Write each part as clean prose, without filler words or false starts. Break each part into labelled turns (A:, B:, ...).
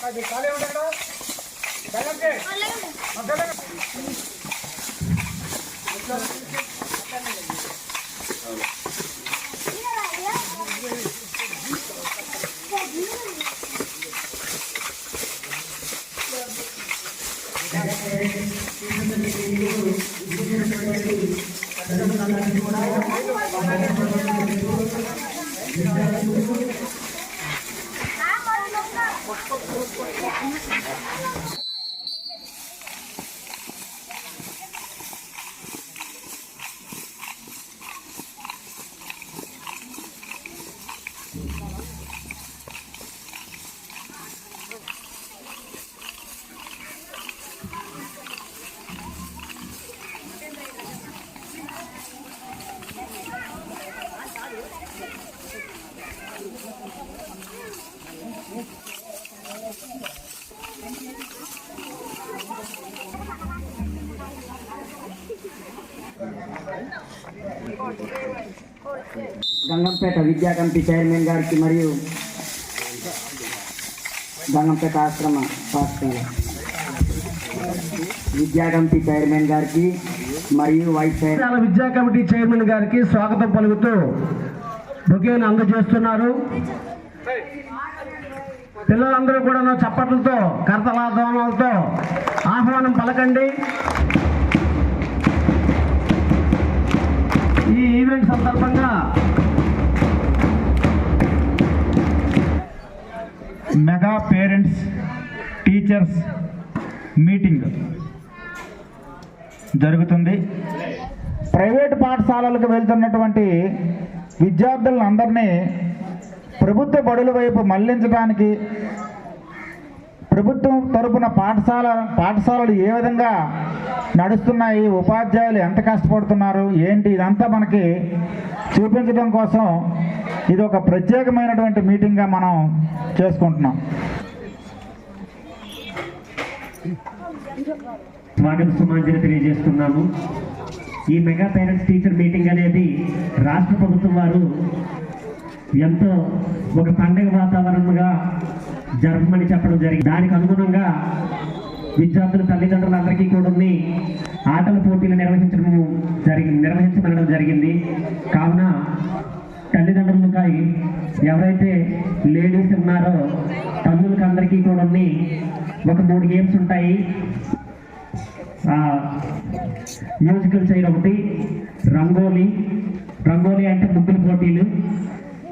A: అది ఖాళీ ఉంది కదా బెల్లంకే మధ్యలో
B: గంగంపేట విద్యా కమిటీ చైర్మన్ గారికి మరియు గంగంపేట ఆశ్రమ పాఠశాల విద్యా కమిటీ చైర్మన్ గారికి మరియు వైస్ చైర్మన్
A: విద్యా కమిటీ చైర్మన్ గారికి స్వాగతం పలుకుతూ బొకేను అందజేస్తున్నారు. పిల్లలందరూ కూడా చప్పట్లతో కరతలాధ్వానాలతో ఆహ్వానం పలకండి. ఈ ఈవెంట్ సందర్భంగా
C: మెగా పేరెంట్స్ టీచర్స్ మీటింగ్ జరుగుతుంది. ప్రైవేటు పాఠశాలలకు వెళ్తున్నటువంటి విద్యార్థులందరినీ ప్రభుత్వ బడుల వైపు మళ్లించడానికి ప్రభుత్వం తరపున పాఠశాలలు ఏ విధంగా నడుస్తున్నాయి, ఉపాధ్యాయులు ఎంత కష్టపడుతున్నారు ఏంటి, ఇదంతా మనకి చూపించడం కోసం ఇది ఒక ప్రత్యేకమైనటువంటి మీటింగ్గా మనం చేసుకుంటున్నాం.
D: స్వాగత సుమాంజలి తెలియజేస్తున్నాము. ఈ మెగా పేరెంట్స్ టీచర్ మీటింగ్ అనేది రాష్ట్ర ప్రభుత్వం వారు ఎంతో ఒక పండుగ వాతావరణంగా జరపమని చెప్పడం జరిగింది. దానికి అనుగుణంగా విద్యార్థుల తల్లిదండ్రులందరికీ కూడా ఆటల పోటీలు నిర్వహించబడడం జరిగింది. కావున తల్లిదండ్రులకై ఎవరైతే లేడీస్ ఉన్నారో తల్లులకి అందరికీ కూడా ఒక 3 గేమ్స్ ఉంటాయి. మ్యూజికల్ చైర్ ఒకటి, రంగోలీ అంటే ముగ్గుల పోటీలు.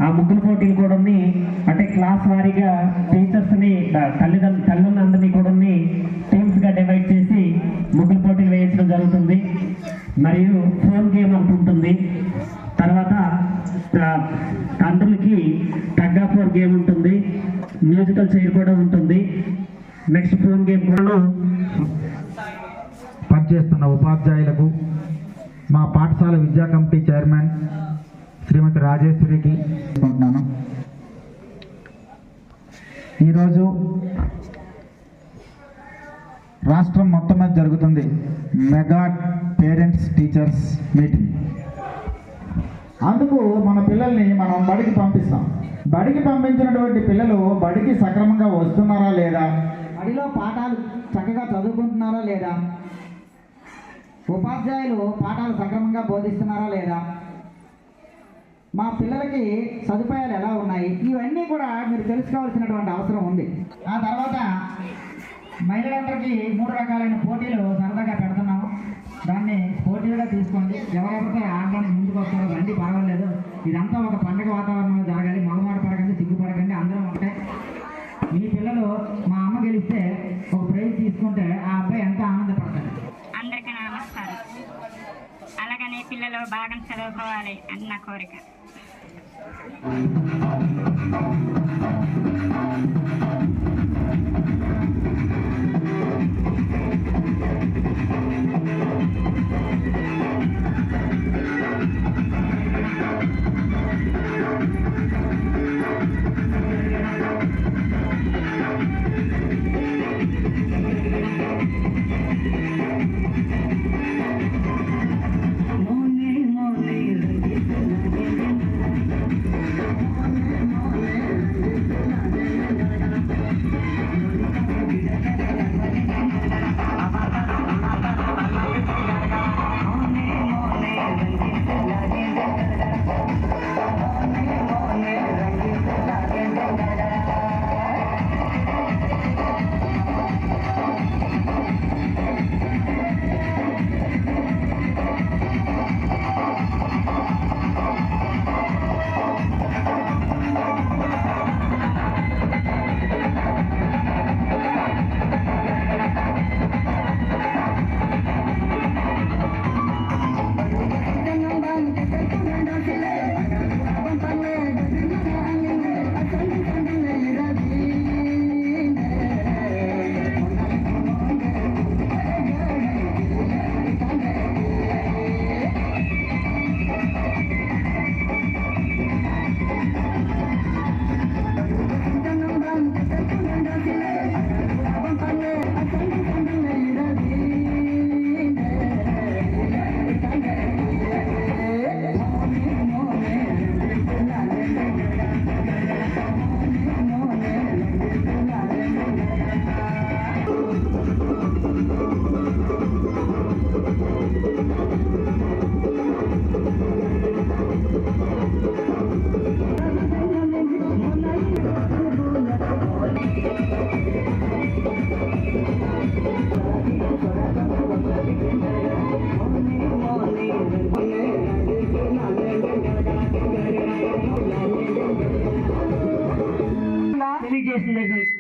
D: ఆ ముగ్గుల పోటీలు కూడా అంటే క్లాస్ వారీగా టీచర్స్ని తల్లులందరినీ కూడా టీమ్స్గా డివైడ్ చేసి ముగ్గుల పోటీలు వేయించడం జరుగుతుంది. మరియు ఫోన్ గేమ్ ఉంటుంది. తర్వాత తండ్రులకి టగ్ ఆఫ్ వార్ గేమ్ ఉంటుంది. మ్యూజికల్ చైర్ కూడా ఉంటుంది. నెక్స్ట్ ఫోన్ గేమ్ కూడా.
C: పనిచేస్తున్న ఉపాధ్యాయులకు, మా పాఠశాల విద్యా కమిటీ చైర్మన్ శ్రీమతి రాజేశ్వరికి అనుకుంటున్నాను. ఈరోజు రాష్ట్రం మొత్తం మీద జరుగుతుంది మెగా పేరెంట్స్ టీచర్స్ మీటింగ్. అందుకు మన పిల్లల్ని మనం బడికి పంపిస్తాం. బడికి పంపించినటువంటి పిల్లలు బడికి సక్రమంగా వస్తున్నారా లేదా, బడిలో పాఠాలు చక్కగా చదువుకుంటున్నారా లేదా, ఉపాధ్యాయులు పాఠాలు సక్రమంగా బోధిస్తున్నారా లేదా, మా పిల్లలకి సదుపాయాలు ఎలా ఉన్నాయి, ఇవన్నీ కూడా మీరు తెలుసుకోవాల్సినటువంటి అవసరం ఉంది. ఆ తర్వాత మహిళలందరికీ 3 రకాలైన పోటీలు సరదాగా పెడుతున్నాము. దాన్ని పోటీలుగా తీసుకోండి. ఎవరెవరితో ఆడడానికి ముందుకు వస్తారో రండి, పర్వాలేదు. ఇదంతా ఒక పండుగ వాతావరణంలో జరగాలి. మగమాట పడకండి, సిగ్గుపడకండి, అందరం ఒకటే. మీ పిల్లలు మా అమ్మ గెలిస్తే ఒక ప్రైజ్ తీసుకుంటే ఆ అబ్బాయి ఎంత ఆనందపడతాడు.
E: అందరికీ నమస్కారం. అలాగనే పిల్లలు బాగా చదువుకోవాలి అని నా కోరిక.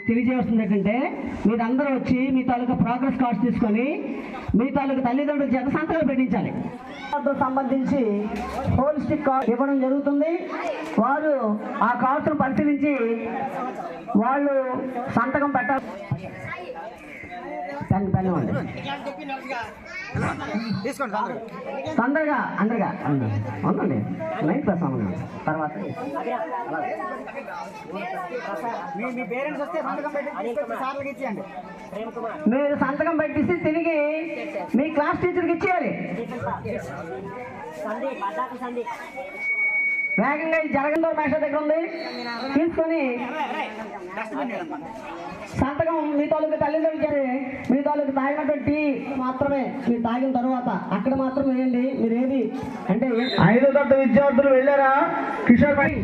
A: తెలియజేస్తుంది ఏంటంటే మీరందరూ వచ్చి మీ తాలూకా ప్రోగ్రెస్ కార్డ్స్ తీసుకొని మీ తాలూకా తల్లిదండ్రుల చేత సంతకాలు పెట్టించాలి. సంబంధించి హోలిస్టిక్ కార్డ్ ఇవ్వడం జరుగుతుంది. వారు ఆ కార్డ్స్ను పరిశీలించి వాళ్ళు సంతకం పెట్టాలి. పెన్ ఇవ్వండి తొందరగా అందరిగా ఉందండి 9+1 తర్వాత మీరు సంతకం పెట్టిస్తే తిరిగి మీ క్లాస్ టీచర్కి ఇచ్చేయాలి. వేగంగా ఈ జరగంలో మేష దగ్గర ఉంది తీసుకొని సంతకం మీ తాలూకు తల్లిదండ్రులు మీ తాలూకు తాగినటువంటి మాత్రమే మీరు తాగిన తర్వాత అక్కడ మాత్రం వేయండి. మీరు ఏది అంటే 5వ తరగతి విద్యార్థులు వెళ్ళారా కిషోర్ భాయ్?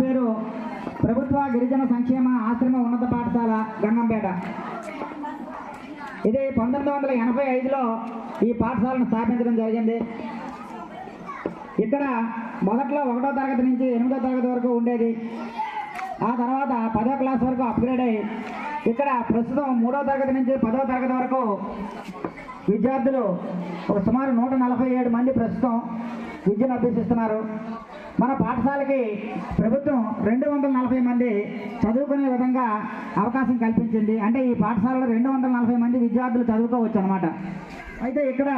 A: పేరు ప్రభుత్వ గిరిజన సంక్షేమ ఆశ్రమ ఉన్నత పాఠశాల గంగంపేట. ఇది 1985లో ఈ పాఠశాలను స్థాపించడం జరిగింది. ఇక్కడ మొదట్లో 1వ తరగతి నుంచి 8వ తరగతి వరకు ఉండేది. ఆ తర్వాత 10వ క్లాస్ వరకు అప్గ్రేడ్ అయ్యి ఇక్కడ ప్రస్తుతం 3వ తరగతి నుంచి 10వ తరగతి వరకు విద్యార్థులు సుమారు 147 మంది ప్రస్తుతం విద్యను అభ్యసిస్తున్నారు. మన పాఠశాలకి ప్రభుత్వం 240 మంది చదువుకునే విధంగా అవకాశం కల్పించింది. అంటే ఈ పాఠశాలలో 240 మంది విద్యార్థులు చదువుకోవచ్చు అన్నమాట. అయితే ఇక్కడ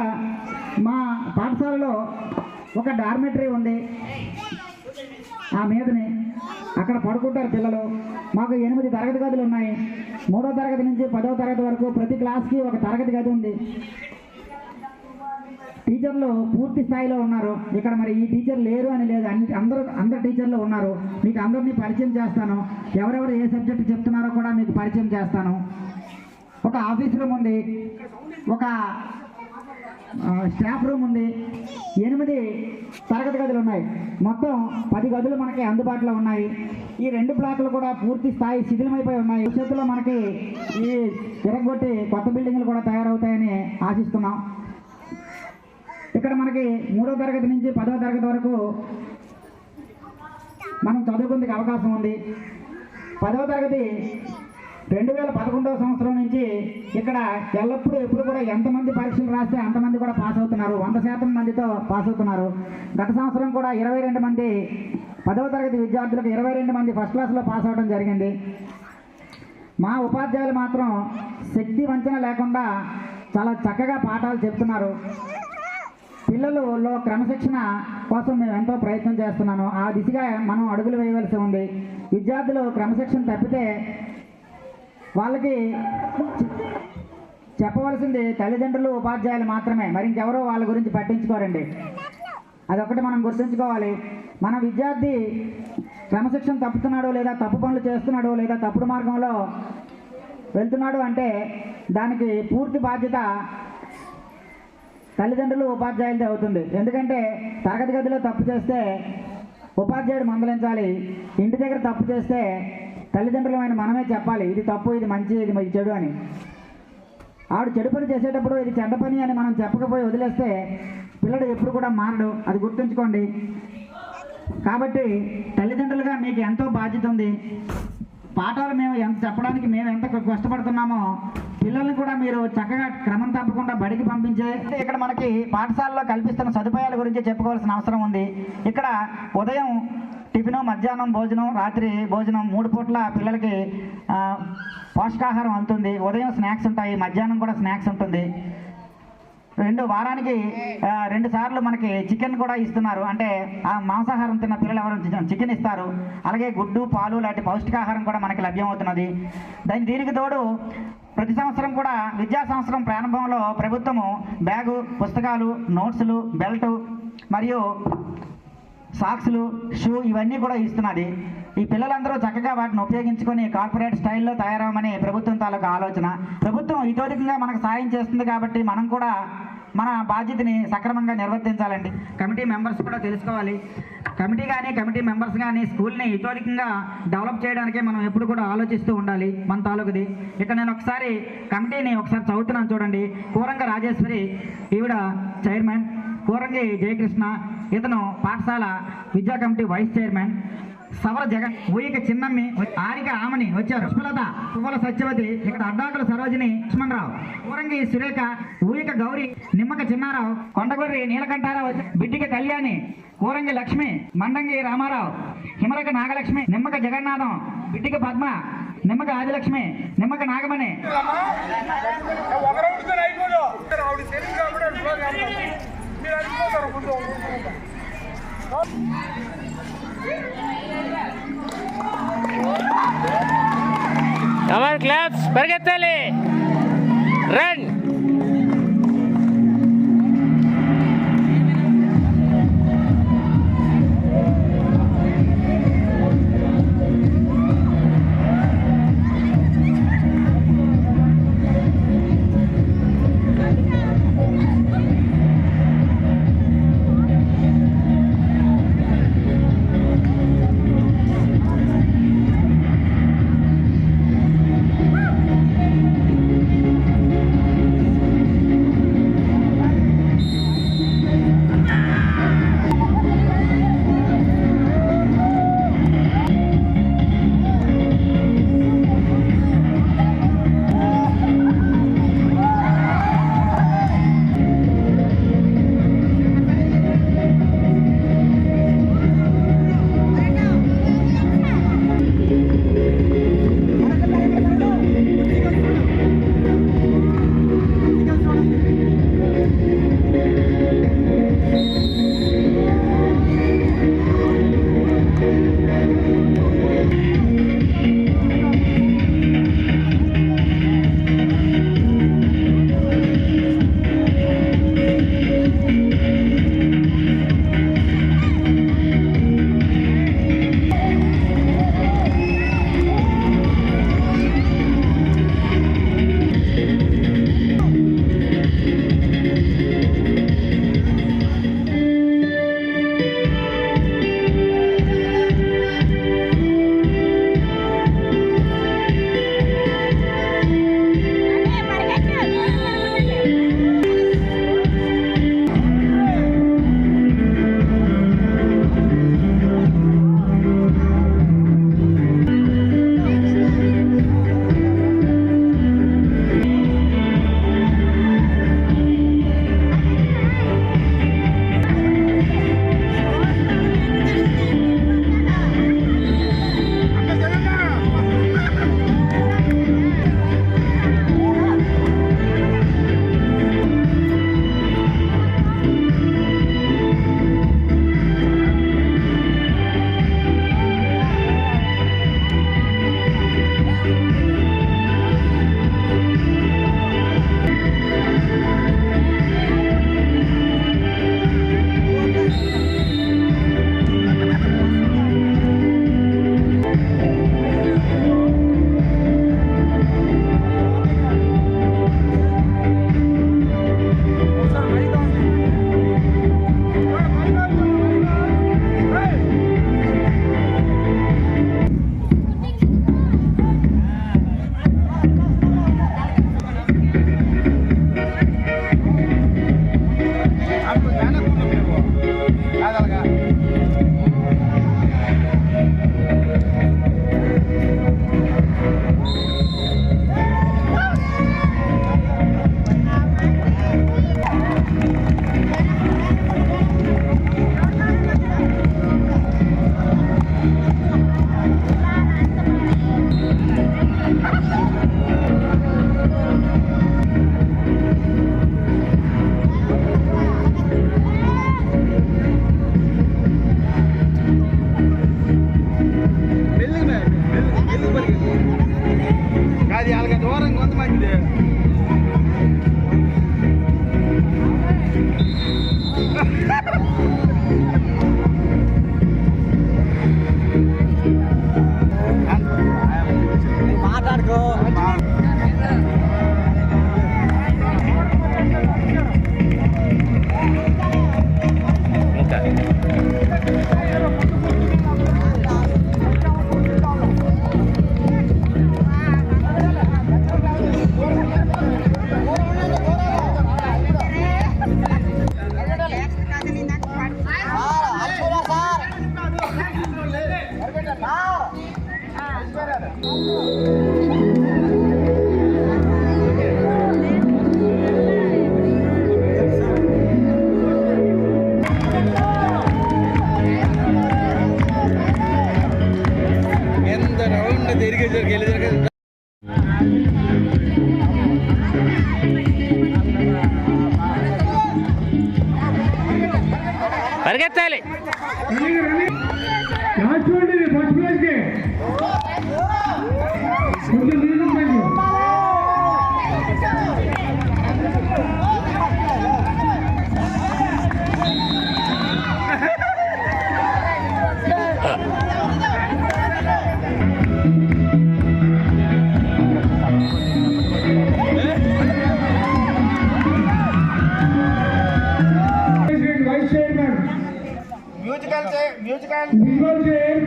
A: మా పాఠశాలలో ఒక డార్మెటరీ ఉంది. ఆ మీదని అక్కడ పడుకుంటారు పిల్లలు. మాకు 8 తరగతి గదులు ఉన్నాయి. 3వ తరగతి నుంచి 10వ తరగతి వరకు ప్రతి క్లాస్కి ఒక తరగతి గది ఉంది. టీచర్లు పూర్తి స్థాయిలో ఉన్నారు. ఇక్కడ మరి ఈ టీచర్ లేరు అని లేదు, అందరు టీచర్లు ఉన్నారు. మీకు అందరినీ పరిచయం చేస్తాను. ఎవరెవరు ఏ సబ్జెక్ట్ చెప్తున్నారో కూడా మీకు పరిచయం చేస్తాను. ఒక ఆఫీస్ రూమ్ ఉంది, ఒక స్టాఫ్ రూమ్ ఉంది, 8 తరగతి గదులు ఉన్నాయి. మొత్తం 10 గదులు మనకి అందుబాటులో ఉన్నాయి. ఈ 2 బ్లాకులు కూడా పూర్తి స్థాయి శిథిలమైపోయి ఉన్నాయి. భవిష్యత్తులో మనకి ఈ తిరగొట్టి కొత్త బిల్డింగ్లు కూడా తయారవుతాయని ఆశిస్తున్నాం. ఇక్కడ మనకి 3వ తరగతి నుంచి 10వ తరగతి వరకు మనం చదువుకుందుకు అవకాశం ఉంది. 10వ తరగతి 2011వ సంవత్సరం నుంచి ఇక్కడ ఎప్పుడు కూడా ఎంతమంది పరీక్షలు రాస్తే అంతమంది కూడా పాస్ అవుతున్నారు. 100% మందితో పాస్ అవుతున్నారు. గత సంవత్సరం కూడా 22 మంది 10వ తరగతి విద్యార్థులకు 22 మంది ఫస్ట్ క్లాస్లో పాస్ అవడం జరిగింది. మా ఉపాధ్యాయులు మాత్రం శక్తి వంచన లేకుండా చాలా చక్కగా పాఠాలు చెప్తున్నారు. పిల్లలలో క్రమశిక్షణ కోసం మేము ఎంతో ప్రయత్నం చేస్తున్నాను. ఆ దిశగా మనం అడుగులు వేయవలసి ఉంది. విద్యార్థులు క్రమశిక్షణ తప్పితే వాళ్ళకి చెప్పవలసింది తల్లిదండ్రులు ఉపాధ్యాయులు మాత్రమే, మరి ఇంకెవరో వాళ్ళ గురించి పట్టించుకోరండి. అదొకటి మనం గుర్తుంచుకోవాలి. మన విద్యార్థి క్రమశిక్షణ తప్పుతున్నాడో లేదా తప్పు పనులు చేస్తున్నాడో లేదా తప్పుడు మార్గంలో వెళ్తున్నాడు అంటే దానికి పూర్తి బాధ్యత తల్లిదండ్రులు ఉపాధ్యాయులదే అవుతుంది. ఎందుకంటే తరగతి గదిలో తప్పు చేస్తే ఉపాధ్యాయుడు మందలించాలి. ఇంటి దగ్గర తప్పు చేస్తే తల్లిదండ్రులమైన మనమే చెప్పాలి, ఇది తప్పు, ఇది మంచి, ఇది చెడు అని. ఆవిడ చెడు పని చేసేటప్పుడు ఇది చెడ్డ పని అని మనం చెప్పకపోయి వదిలేస్తే పిల్లడు ఎప్పుడు కూడా మారడు, అది గుర్తుంచుకోండి. కాబట్టి తల్లిదండ్రులుగా మీకు ఎంతో బాధ్యత ఉంది. పాఠాలు మేము ఎంత చెప్పడానికి మేము ఎంత కష్టపడుతున్నామో పిల్లల్ని కూడా మీరు చక్కగా క్రమం తప్పకుండా బడికి పంపించే. ఇక్కడ మనకి పాఠశాలలో కల్పిస్తున్న సదుపాయాల గురించి చెప్పుకోవాల్సిన అవసరం ఉంది. ఇక్కడ ఉదయం టిఫిను, మధ్యాహ్నం భోజనం, రాత్రి భోజనం 3 పూట్ల పిల్లలకి పోషకాహారం అందుతుంది. ఉదయం స్నాక్స్ ఉంటాయి, మధ్యాహ్నం కూడా స్నాక్స్ ఉంటుంది. వారానికి 2 సార్లు మనకి చికెన్ కూడా ఇస్తున్నారు. అంటే ఆ మాంసాహారం తిన్న పిల్లలు ఎవరు చికెన్ ఇస్తారు. అలాగే గుడ్డు, పాలు లాంటి పౌష్టికాహారం కూడా మనకి లభ్యమవుతున్నది. దీనికి తోడు ప్రతి సంవత్సరం కూడా విద్యా సంవత్సరం ప్రారంభంలో ప్రభుత్వము బ్యాగు, పుస్తకాలు, నోట్సులు, బెల్టు మరియు సాక్స్లు, షూ ఇవన్నీ కూడా ఇస్తున్నది. ఈ పిల్లలందరూ చక్కగా వాటిని ఉపయోగించుకొని కార్పొరేట్ స్టైల్లో తయారవమని ప్రభుత్వం తాలూకు ఆలోచన. ప్రభుత్వం ఇతోధికంగా మనకు సాయం చేస్తుంది కాబట్టి మనం కూడా మన బాధ్యతని సక్రమంగా నిర్వర్తించాలండి. కమిటీ మెంబర్స్ కూడా తెలుసుకోవాలి. కమిటీ కానీ కమిటీ మెంబర్స్ కానీ స్కూల్ని ఇతోధికంగా డెవలప్ చేయడానికే మనం ఎప్పుడు కూడా ఆలోచిస్తూ ఉండాలి మన తాలూకుది. ఇక్కడ నేను ఒకసారి కమిటీని చదువుతున్నాను చూడండి. కూరంగ రాజేశ్వరి ఈవిడ చైర్మన్, కూరంగి జయకృష్ణ ఇతను పాఠశాల విద్యా committee vice chairman, Savara Jagan, Uyika Chinnammi, Arika Amani వచ్చారు, పుష్పలత, పువ్వుల సత్యవతి, ఇక్కడ అడ్డాకుల సరోజిని, లక్ష్మణరావు, కూరంగి సురేఖ, ఊయిక గౌరి, నిమ్మక చిన్నారావు, కొండగొర్రి నీలకంఠారావు, బిడ్డిక కళ్యాణి, కూరంగి లక్ష్మి, మండంగి రామారావు, హిమరక నాగలక్ష్మి, నిమ్మక జగన్నాథం, బిడ్డిక పద్మ, నిమ్మక ఆదిలక్ష్మి, నిమ్మక నాగమణి.
F: కమాన్ క్లాప్స్, పరిగెత్తాలి, రన్.
G: అది వాళ్ళకి దూరం కొంతమంది
B: మాట్లాడుకో
G: ఎంత రౌండ్ తిరిగేసరికి వెళ్ళేసరికి
F: పరిగెత్తాలి.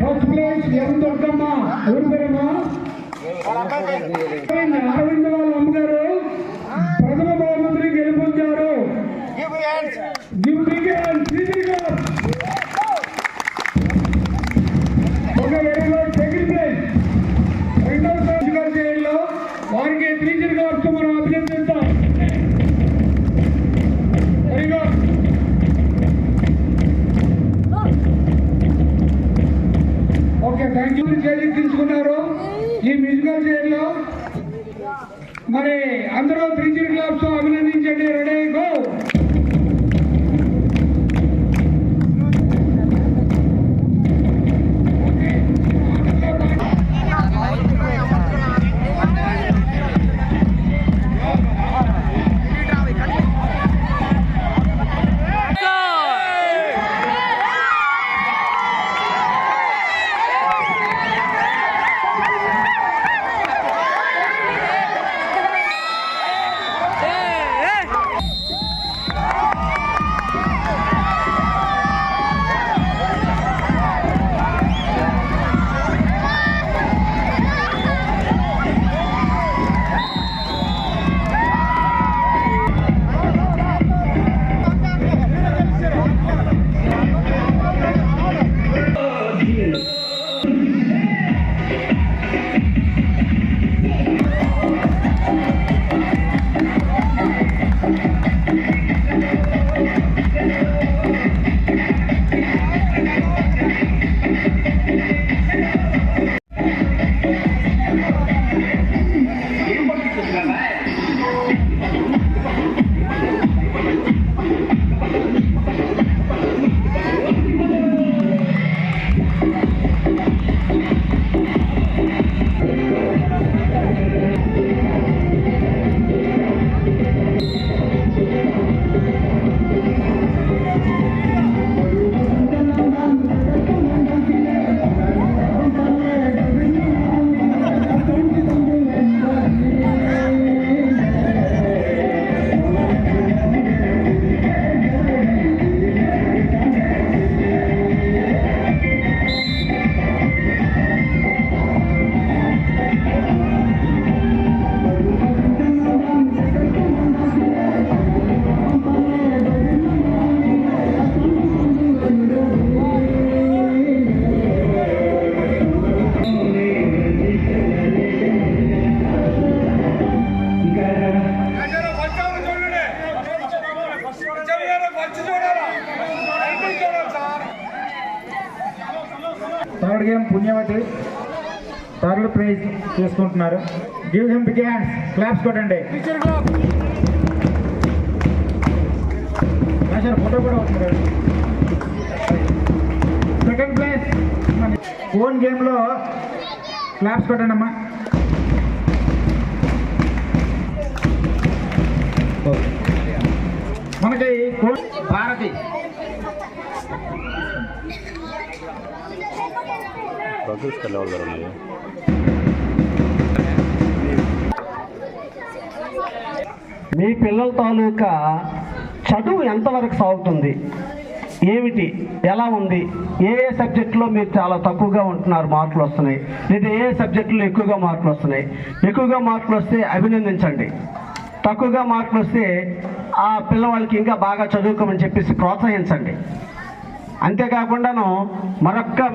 H: ఫస్ట్ ప్లేస్ ఎం దుర్గమ్మ ఎవరు పేరమ్మా అరవింద్ వాళ్ళ అమ్మగారు ప్రథమ బహుమతిని గెలుపొందారు. Okay very good. Second place రెండవ మ్యూజికల్ చైర్లో వారికి 3 గా మనం అభినందిస్తాం. Very good. Okay thank you. తీసుకున్నారు ఈ మ్యూజికల్ చైర్లో. మరి అందరూ 3 క్లాప్స్ అభినందించండి. Ready go. Third game Punyavathi third prize తీసుకుంటున్నారు. Give him big hands. Claps కొట్టండి. ఫోటో కూడా వస్తున్నారు. సెకండ్ ప్లేస్ ఓన్ గేమ్లో క్లాప్స్ కొట్టండి అమ్మా. భారతి.
D: మీ పిల్లల తాలూకా చదువు ఎంతవరకు సాగుతుంది, ఏమిటి, ఎలా ఉంది, ఏ సబ్జెక్టులో మీరు చాలా తక్కువగా ఉంటున్నారు, మార్కులు వస్తున్నాయి, లేదా ఏ సబ్జెక్టులో ఎక్కువగా మార్కులు వస్తున్నాయి. ఎక్కువగా మార్కులు వస్తే అభినందించండి, తక్కువగా మార్కులు వస్తే ఆ పిల్లవాళ్ళకి ఇంకా బాగా చదువుకోమని చెప్పేసి ప్రోత్సహించండి. అంతేకాకుండాను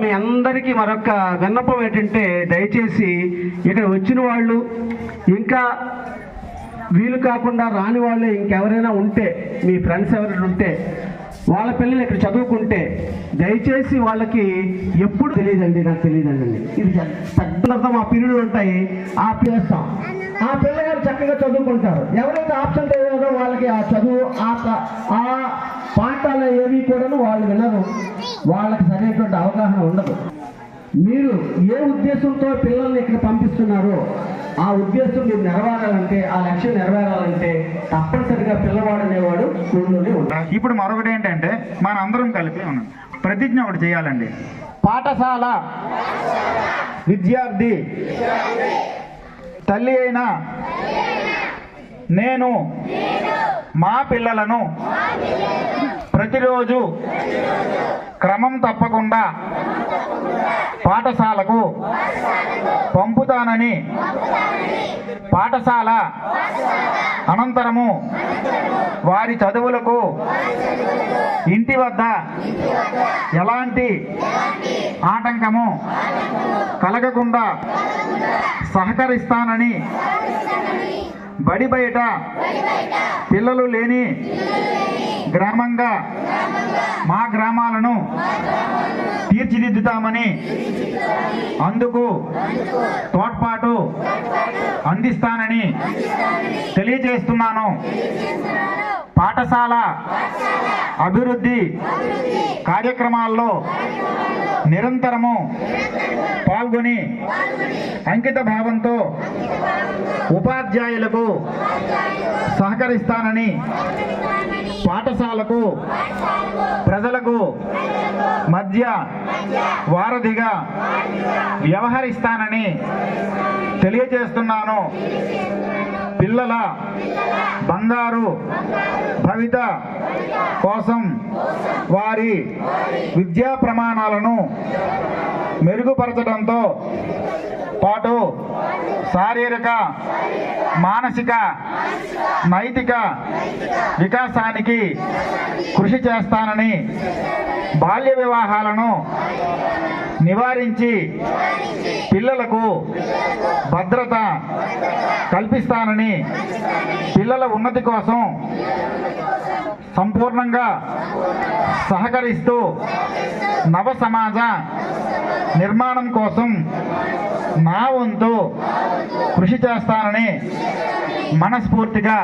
D: మీ అందరికీ మరొక విన్నపం ఏంటంటే, దయచేసి ఇక్కడ వచ్చిన వాళ్ళు ఇంకా వీలు కాకుండా రాని వాళ్ళు ఇంకెవరైనా ఉంటే, మీ ఫ్రెండ్స్ ఎవరైనా ఉంటే, వాళ్ళ పిల్లలు ఇక్కడ చదువుకుంటే దయచేసి వాళ్ళకి ఎప్పుడు తెలియదండి, నాకు తెలియదండి, ఇది పెద్ద మా పీరియడ్లు ఉంటాయి, ఆ చేస్తాం, ఆ పిల్లగారు చక్కగా చదువుకుంటారు. ఎవరైతే ఆప్షన్ లేదో వాళ్ళకి ఆ చదువు ఆ పాఠాలు ఏవి కూడా వాళ్ళు వినరు, వాళ్ళకి సరైనటువంటి అవగాహన ఉండదు. మీరు ఏ ఉద్దేశంతో పిల్లల్ని ఇక్కడ పంపిస్తున్నారో ఆ ఉద్దేశం మీరు నెరవేరాలంటే, ఆ లక్ష్యం నెరవేరాలంటే తప్పనిసరిగా పిల్లవాడు అనేవాడు స్కూల్లోనే ఉంటాడు.
H: ఇప్పుడు మరొకటి ఏంటంటే, మన అందరం కలిపి ఉన్నాం, ప్రతిజ్ఞ ఒకటి చేయాలండి. పాఠశాల విద్యార్థి తల్లి అయిన నేను మా పిల్లలను ప్రతిరోజు క్రమం తప్పకుండా పాఠశాలకు పంపుతానని, పాఠశాల అనంతరము వారి చదువులకు ఇంటి వద్ద ఎలాంటి ఆటంకము కలగకుండా సహకరిస్తానని, బడి బయట పిల్లలు లేని గ్రామంగా మా గ్రామాలను తీర్చిదిద్దుతామని, అందుకు తోడ్పాటు అందిస్తానని తెలియజేస్తున్నాను. పాఠశాల అభివృద్ధి కార్యక్రమాల్లో నిరంతరము పాల్గొని అంకిత భావంతో ఉపాధ్యాయులకు సహకరిస్తానని, పాఠశాలకు ప్రజలకు మధ్య వారధిగా వ్యవహరిస్తానని తెలియజేస్తున్నాను. పిల్లల బంగారు భవిత కోసం వారి విద్యా ప్రమాణాలను మెరుగుపరచడంతో పాటు శారీరక, మానసిక, నైతిక వికాసానికి కృషి చేస్తానని, బాల్య వివాహాలను నివారించి పిల్లలకు భద్రత కల్పిస్తానని, పిల్లల ఉన్నతి కోసం సంపూర్ణంగా సహకరిస్తూ నవ సమాజ నిర్మాణం కోసం నా వంతు కృషి చేస్తానని మనస్ఫూర్తిగా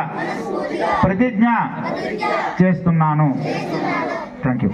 H: ప్రతిజ్ఞ చేస్తున్నాను. Thank you.